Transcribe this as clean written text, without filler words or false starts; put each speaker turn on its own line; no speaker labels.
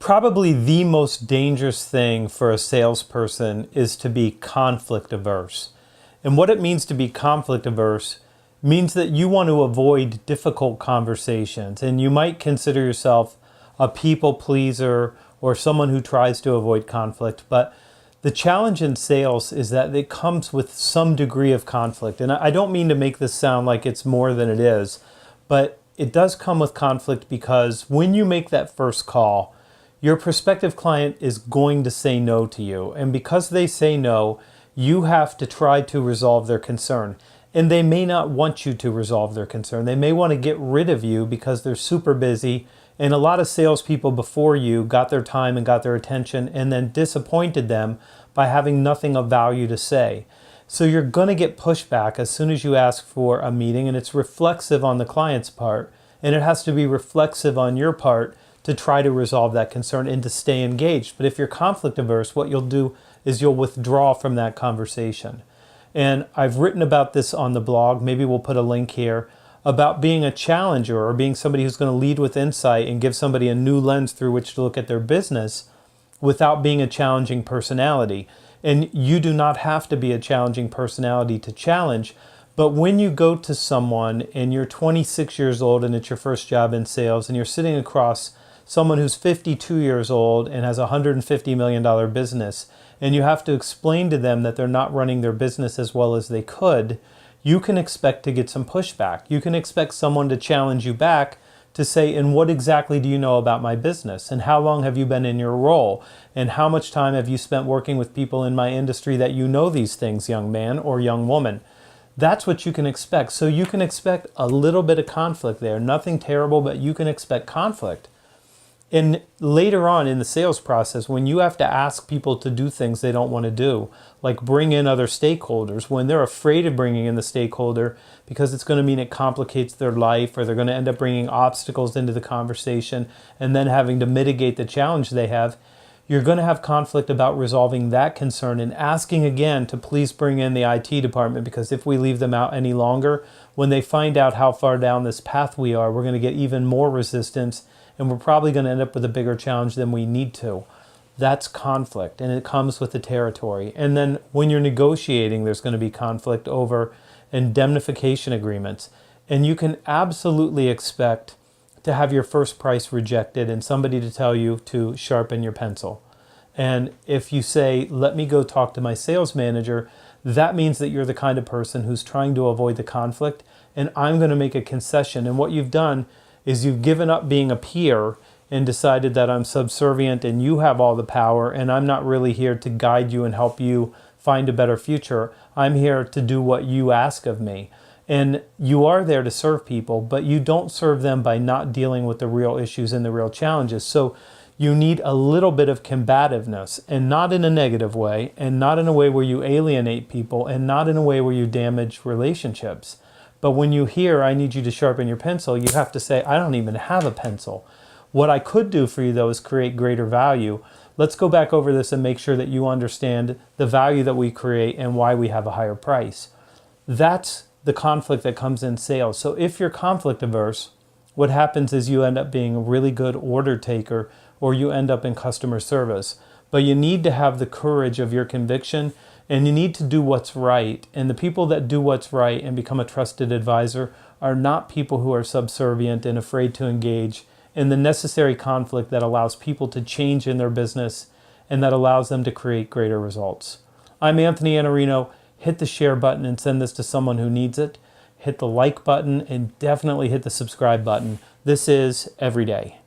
Probably the most dangerous thing for a salesperson is to be conflict averse. And what it means to be conflict averse means that you want to avoid difficult conversations, and you might consider yourself a people pleaser or someone who tries to avoid conflict. But the challenge in sales is that it comes with some degree of conflict. And I don't mean to make this sound like it's more than it is, but it does come with conflict because when you make that first call, your prospective client is going to say no to you. And because they say no, you have to try to resolve their concern. And they may not want you to resolve their concern. They may want to get rid of you because they're super busy. And a lot of salespeople before you got their time and got their attention and then disappointed them by having nothing of value to say. So you're going to get pushback as soon as you ask for a meeting, and it's reflexive on the client's part. And it has to be reflexive on your part to try to resolve that concern and to stay engaged. But if you're conflict averse, what you'll do is you'll withdraw from that conversation. And I've written about this on the blog, maybe we'll put a link here, about being a challenger or being somebody who's going to lead with insight and give somebody a new lens through which to look at their business without being a challenging personality. And you do not have to be a challenging personality to challenge. But when you go to someone and you're 26 years old and it's your first job in sales and you're sitting across someone who's 52 years old and has a $150 million business, and you have to explain to them that they're not running their business as well as they could, you can expect to get some pushback. You can expect someone to challenge you back to say, and what exactly do you know about my business? And how long have you been in your role? And how much time have you spent working with people in my industry that you know these things, young man or young woman? That's what you can expect. So you can expect a little bit of conflict there. Nothing terrible, but you can expect conflict. And later on in the sales process, when you have to ask people to do things they don't want to do, like bring in other stakeholders, when they're afraid of bringing in the stakeholder because it's going to mean it complicates their life, or they're going to end up bringing obstacles into the conversation and then having to mitigate the challenge they have, you're going to have conflict about resolving that concern and asking again to please bring in the IT department, because if we leave them out any longer, when they find out how far down this path we are, we're going to get even more resistance, and we're probably going to end up with a bigger challenge than we need to. That's conflict, and it comes with the territory. And then when you're negotiating, there's going to be conflict over indemnification agreements. And you can absolutely expect to have your first price rejected and somebody to tell you to sharpen your pencil. And if you say, let me go talk to my sales manager, that means that you're the kind of person who's trying to avoid the conflict, and I'm going to make a concession. And what you've done is you've given up being a peer and decided that I'm subservient and you have all the power, and I'm not really here to guide you and help you find a better future. I'm here to do what you ask of me. And you are there to serve people, but you don't serve them by not dealing with the real issues and the real challenges. So you need a little bit of combativeness, and not in a negative way, and not in a way where you alienate people, and not in a way where you damage relationships. But when you hear, I need you to sharpen your pencil, you have to say, I don't even have a pencil. What I could do for you, though, is create greater value. Let's go back over this and make sure that you understand the value that we create and why we have a higher price. That's the conflict that comes in sales. So if you're conflict averse, what happens is you end up being a really good order taker, or you end up in customer service. But you need to have the courage of your conviction, and you need to do what's right. And the people that do what's right and become a trusted advisor are not people who are subservient and afraid to engage in the necessary conflict that allows people to change in their business and that allows them to create greater results. I'm Anthony Iannarino. Hit the share button and send this to someone who needs it. Hit the like button and definitely hit the subscribe button. This is Everyday.